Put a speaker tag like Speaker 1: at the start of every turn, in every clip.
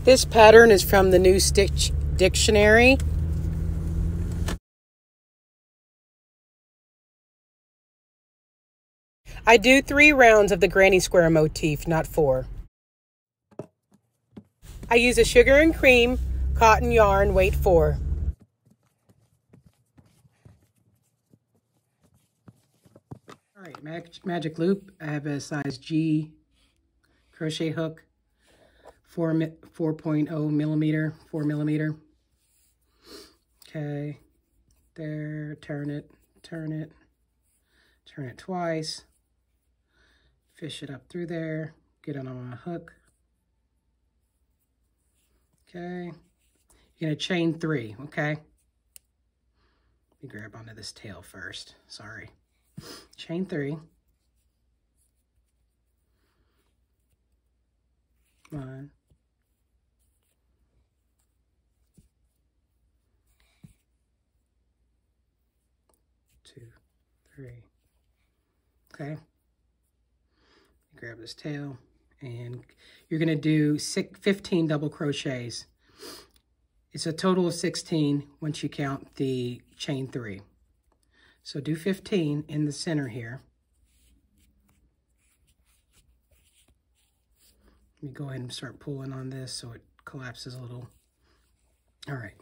Speaker 1: This pattern is from the New Stitch Dictionary. I do 3 rounds of the granny square motif, not 4. I use a sugar and cream cotton yarn, weight 4. All right, magic loop. I have a size G crochet hook, 4.0 millimeter, 4 millimeter. Okay, there, turn it twice. Fish it up through there, get it on my hook. Okay, you're gonna chain 3, okay? Let me grab onto this tail first, sorry. Chain 3. 1, 2, 3. Okay. Grab this tail, and you're going to do 15 double crochets. It's a total of 16 once you count the chain 3. So do 15 in the center here. Let me go ahead and start pulling on this so it collapses a little. All right.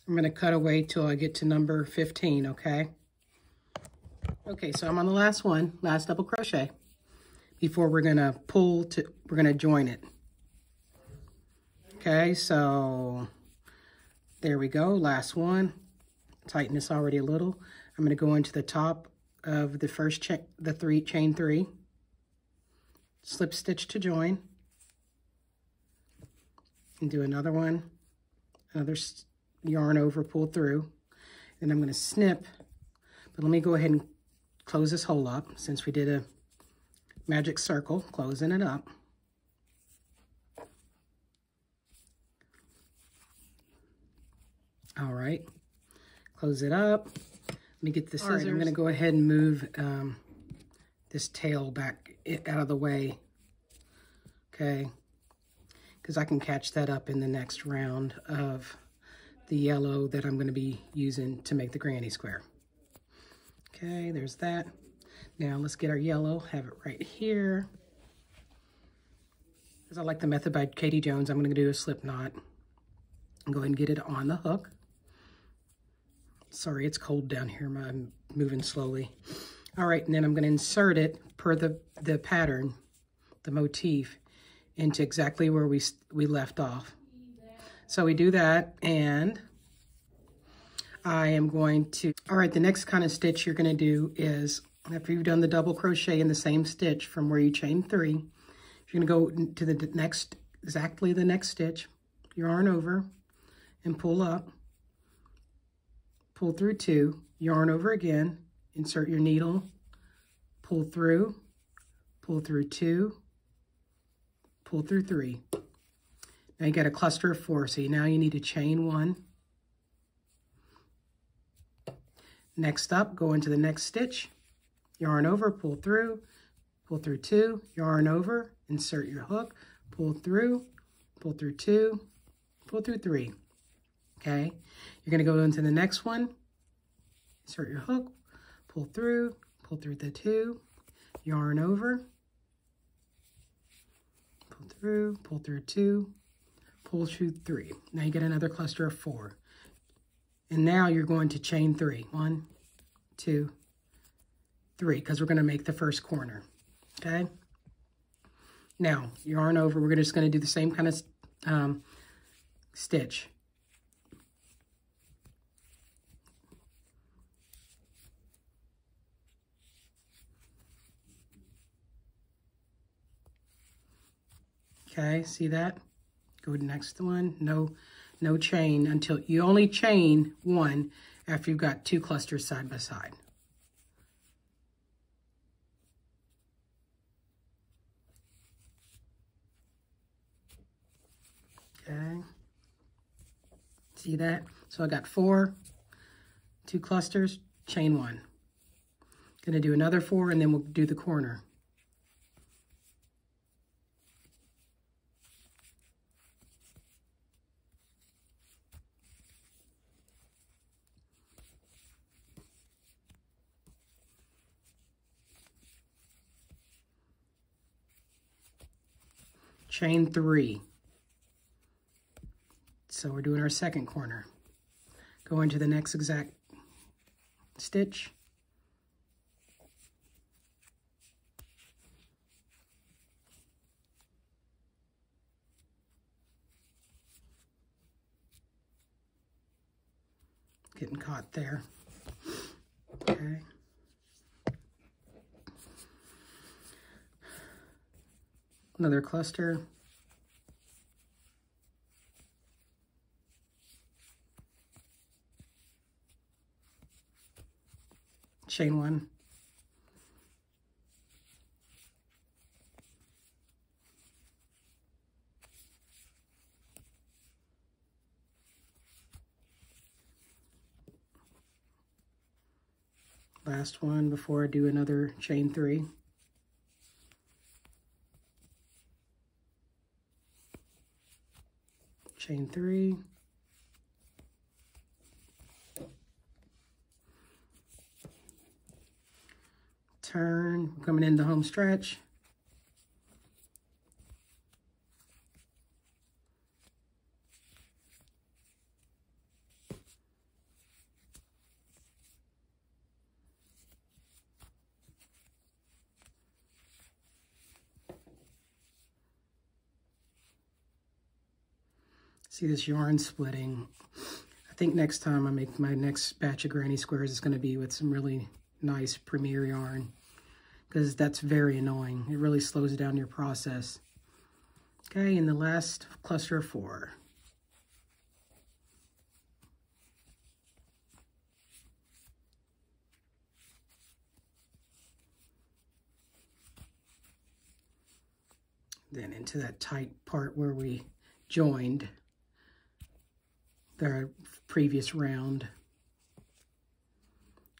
Speaker 1: I'm going to cut away till I get to number 15, okay? Okay, so I'm on the last one, last double crochet, before we're going to we're going to join it. Okay, so there we go, last one. Tighten this already a little. I'm going to go into the top of the first chain, chain 3, slip stitch to join, and do another one, another yarn over, pull through, and I'm going to snip. But let me go ahead and close this hole up since we did a magic circle, closing it up. All right, close it up. Let me get the scissors. All right, I'm going to go ahead and move this tail back out of the way, okay, because I can catch that up in the next round of the yellow that I'm going to be using to make the granny square. Okay, there's that. Now let's get our yellow, have it right here. Because I like the method by Katie Jones, I'm going to do a slip knot and go ahead and get it on the hook. Sorry, it's cold down here. I'm moving slowly. All right, and then I'm going to insert it per the pattern, the motif, into exactly where we left off. So we do that, and I am going to, all right, the next kind of stitch you're going to do is, after you've done the double crochet in the same stitch from where you chain 3, you're going to go to the next, exactly the next stitch, yarn over, and pull up, pull through 2, yarn over again, insert your needle, pull through 2, pull through 3. Now you got a cluster of 4, so now you need to chain 1. Next up, go into the next stitch, yarn over, pull through 2, yarn over, insert your hook, pull through 2, pull through 3. Okay, you're going to go into the next one, insert your hook, pull through the 2, yarn over, pull through 2, pull through 3. Now you get another cluster of 4. And now you're going to chain 3. 1, 2, 3, because we're going to make the first corner. Okay? Now, yarn over. We're just going to do the same kind of stitch. Okay, see that? Go to the next one. No No chain until you only chain one after you've got 2 clusters side by side. Okay. See that? So I got 4, 2 clusters, chain 1. Gonna do another 4 and then we'll do the corner. Chain 3. So we're doing our second corner. Go into the next exact stitch. Getting caught there. Okay. Another cluster. Chain 1. Last one before I do another chain 3. Chain 3. Turn, coming into home stretch. See this yarn splitting. I think next time I make my next batch of granny squares, it's going to be with some really nice premier yarn, because that's very annoying. It really slows down your process. Okay, and the last cluster of 4. Then into that tight part where we joined the previous round.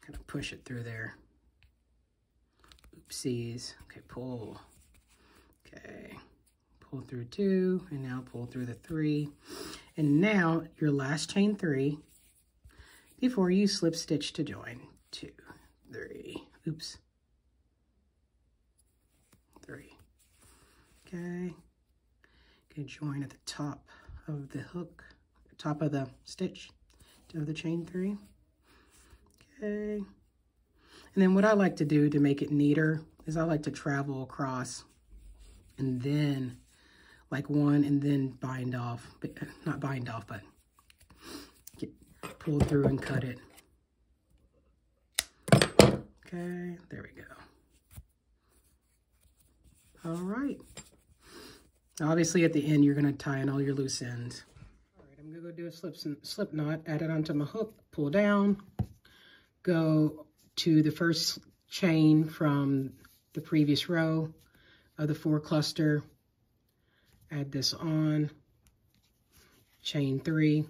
Speaker 1: Kind of push it through there. Oopsies. Okay, pull. Okay, pull through 2, and now pull through the 3. And now your last chain 3 before you slip stitch to join. 2, 3. Oops. 3. Okay. Okay, join at the top of the hook. Top of the stitch of the chain 3. Okay. And then what I like to do to make it neater is I like to travel across and then like 1 and then bind off, but not bind off, but pull through and cut it. Okay, there we go. All right. Obviously at the end you're going to tie in all your loose ends. I'm going to go do a slip knot, add it onto my hook, pull down, go to the first chain from the previous row of the 4 cluster, add this on, chain 3,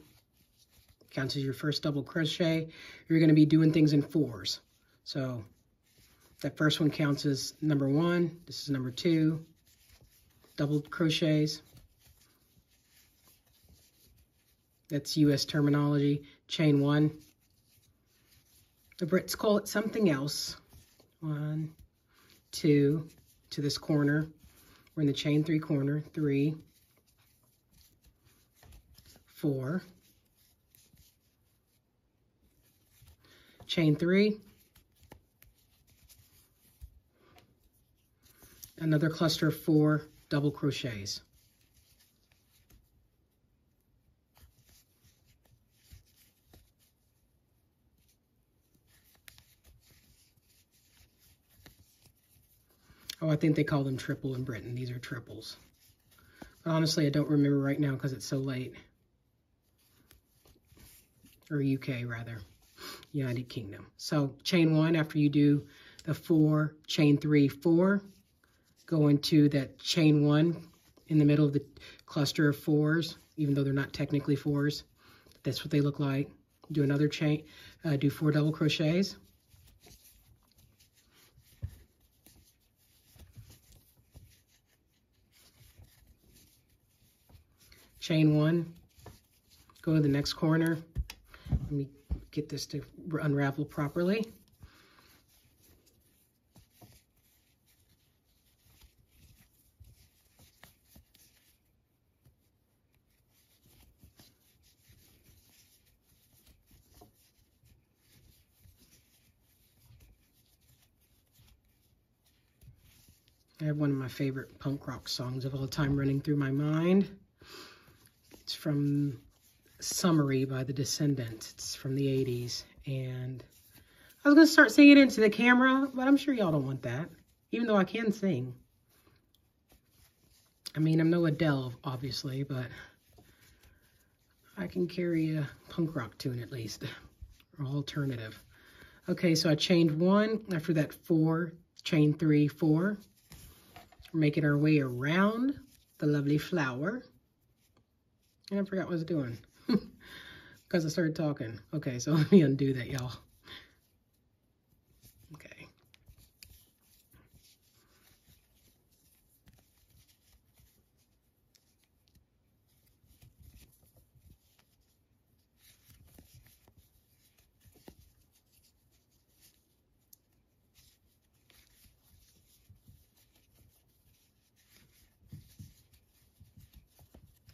Speaker 1: counts as your first double crochet. You're going to be doing things in 4s. So that first one counts as number 1, this is number 2, double crochets. That's US terminology. Chain 1. The Brits call it something else. 1, 2, to this corner. We're in the chain 3 corner. 3, 4. Chain 3. Another cluster of 4 double crochets. Oh, I think they call them triple in Britain. These are triples. But honestly, I don't remember right now because it's so late. or UK rather, United Kingdom. So chain 1 after you do the 4, chain 3, 4, go into that chain 1 in the middle of the cluster of 4s, even though they're not technically 4s. That's what they look like. Do another chain, do 4 double crochets. Chain 1, go to the next corner. Let me get this to unravel properly. I have one of my favorite punk rock songs of all time running through my mind. It's from Summary by the Descendants. It's from the 80s. And I was going to start singing it into the camera, but I'm sure y'all don't want that, even though I can sing. I mean, I'm no Adele, obviously, but I can carry a punk rock tune at least, or alternative. Okay, so I chained 1. After that 4, chain 3, 4. We're making our way around the lovely flower. And I forgot what I was doing because I started talking. Okay, so let me undo that, y'all. Okay.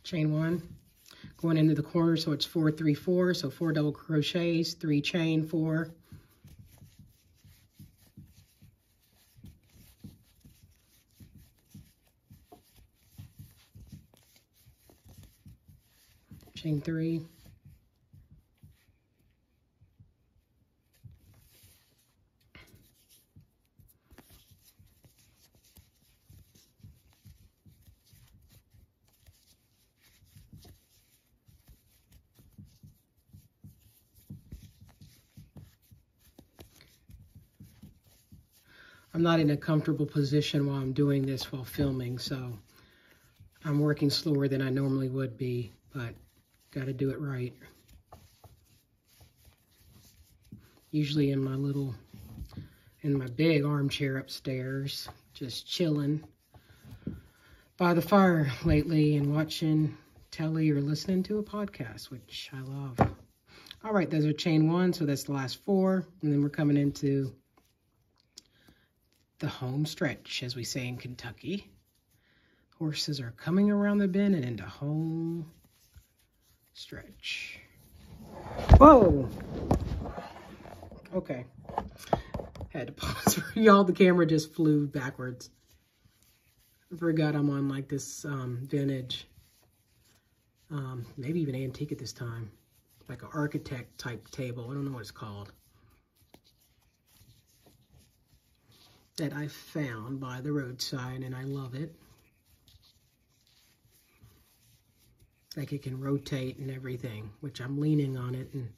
Speaker 1: Chain 1, going into the corner, so it's 4, 3, 4, so 4 double crochets, 3 chain, 4. Chain 3. I'm not in a comfortable position while I'm doing this while filming, so I'm working slower than I normally would be, but got to do it right. Usually in my big armchair upstairs, just chilling by the fire lately and watching telly or listening to a podcast, which I love. All right, those are chain 1, so that's the last 4, and then we're coming into the home stretch, as we say in Kentucky. Horses are coming around the bend and into home stretch. Whoa! Okay. Had to pause for y'all. The camera just flew backwards. I forgot I'm on like this vintage, maybe even antique at this time. Like an architect type table. I don't know what it's called. That I found by the roadside, and I love it. Like it can rotate and everything, which I'm leaning on it, and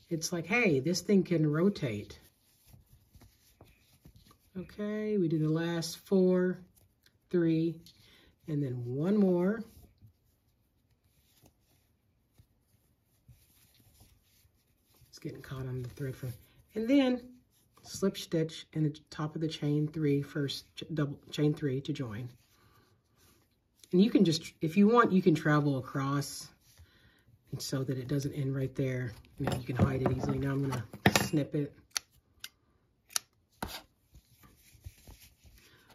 Speaker 1: it's like, hey, this thing can rotate. Okay, we do the last 4, 3, and then 1 more. It's getting caught on the thread from, and then slip stitch in the top of the chain 3, first double chain 3 to join. And you can just, if you want, you can travel across and so that it doesn't end right there. You know, you can hide it easily. Now I'm gonna snip it.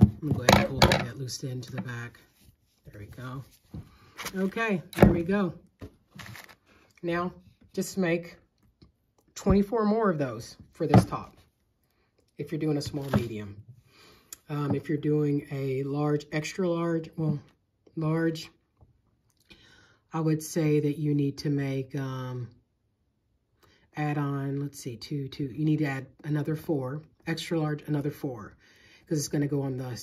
Speaker 1: I'm gonna go ahead and pull that loose end to the back. There we go. Okay, there we go. Now, just make 24 more of those for this top. If you're doing a small medium. If you're doing a large, extra large, well, large, I would say that you need to make, add on, let's see, 2, you need to add another 4, extra large, another 4, because it's going to go on the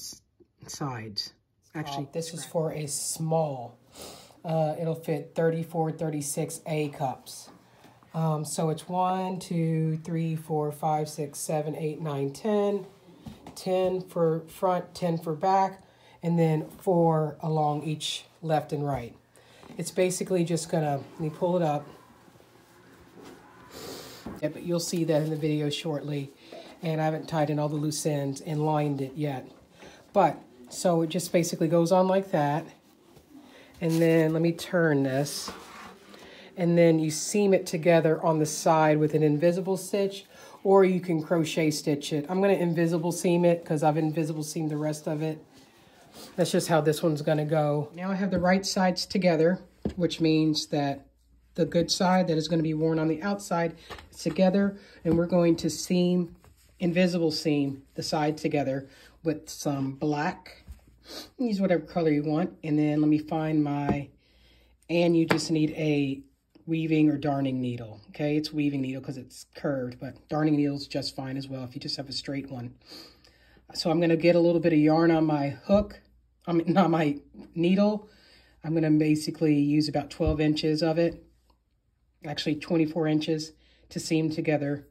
Speaker 1: sides. Actually, this is for a small, it'll fit 34, 36 A cups. So it's 1, 2, 3, 4, 5, 6, 7, 8, 9, 10. 10 for front, 10 for back, and then 4 along each left and right. It's basically just gonna, let me pull it up. Yeah, but you'll see that in the video shortly. And I haven't tied in all the loose ends and lined it yet. But, so it just basically goes on like that. And then let me turn this. And then you seam it together on the side with an invisible stitch, or you can crochet stitch it. I'm going to invisible seam it because I've invisible seamed the rest of it. That's just how this one's going to go. Now I have the right sides together, which means that the good side that is going to be worn on the outside is together, and we're going to seam, invisible seam the side together with some black. Use whatever color you want. And then let me find my, and you just need a weaving or darning needle. Okay, it's weaving needle because it's curved, but darning needle is just fine as well if you just have a straight one. So I'm going to get a little bit of yarn on my hook, not my needle. I'm going to basically use about 12 inches of it, actually 24 inches, to seam together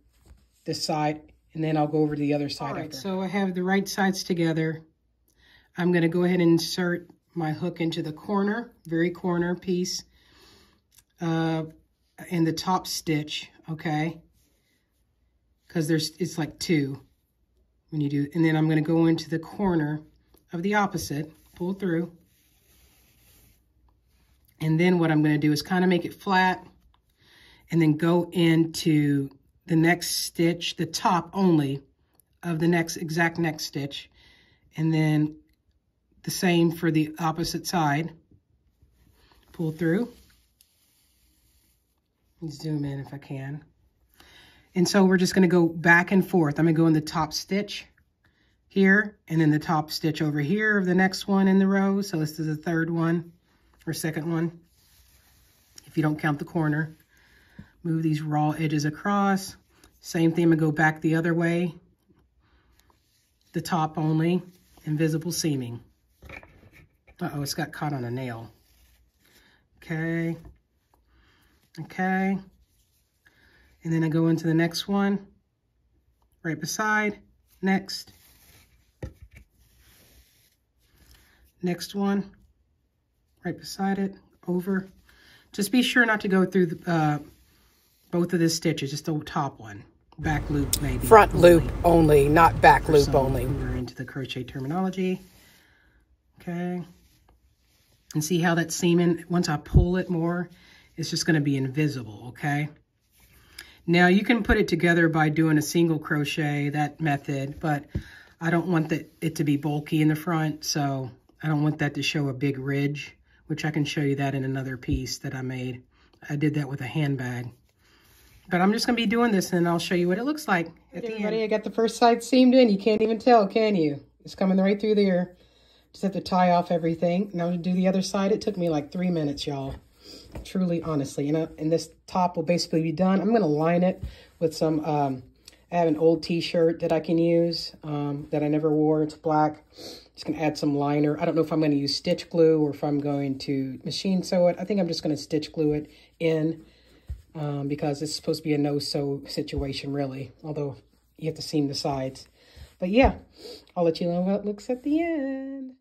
Speaker 1: this side, and then I'll go over to the other side. All right, so I have the right sides together. I'm going to go ahead and insert my hook into the corner, very corner piece, in the top stitch, okay? Because it's like 2 when you do, and then I'm going to go into the corner of the opposite, pull through, and then what I'm going to do is kind of make it flat, and then go into the next stitch, the top only of the exact next stitch, and then the same for the opposite side. Pull through. Zoom in if I can. And so we're just going to go back and forth. I'm going to go in the top stitch here, and then the top stitch over here of the next one in the row. So this is the third one or second one, if you don't count the corner. Move these raw edges across. Same thing, I'm going to go back the other way. The top only, invisible seaming. Uh-oh, it's got caught on a nail. Okay. Okay. And then I go into the next one, right beside, next. Next one, right beside it, over. Just be sure not to go through the, both of the stitches, just the top one. Back loop maybe. Front loop only, not back loop only. We're into the crochet terminology. Okay. And see how that's seaming? Once I pull it more, it's just going to be invisible, okay? Now you can put it together by doing a single crochet, that method, but I don't want it to be bulky in the front, so I don't want that to show a big ridge, which I can show you that in another piece that I made. I did that with a handbag. But I'm just going to be doing this, and I'll show you what it looks like at the end. I got the first side seamed in. You can't even tell, can you? It's coming right through there. Just have to tie off everything. Now to do the other side, it took me like 3 minutes, y'all. Truly, honestly. And this top will basically be done. I'm going to line it with some, I have an old t-shirt that I can use that I never wore. It's black. Just going to add some liner. I don't know if I'm going to use stitch glue or if I'm going to machine sew it. I think I'm just going to stitch glue it in because it's supposed to be a no-sew situation, really. Although you have to seam the sides. But yeah, I'll let you know how it looks at the end.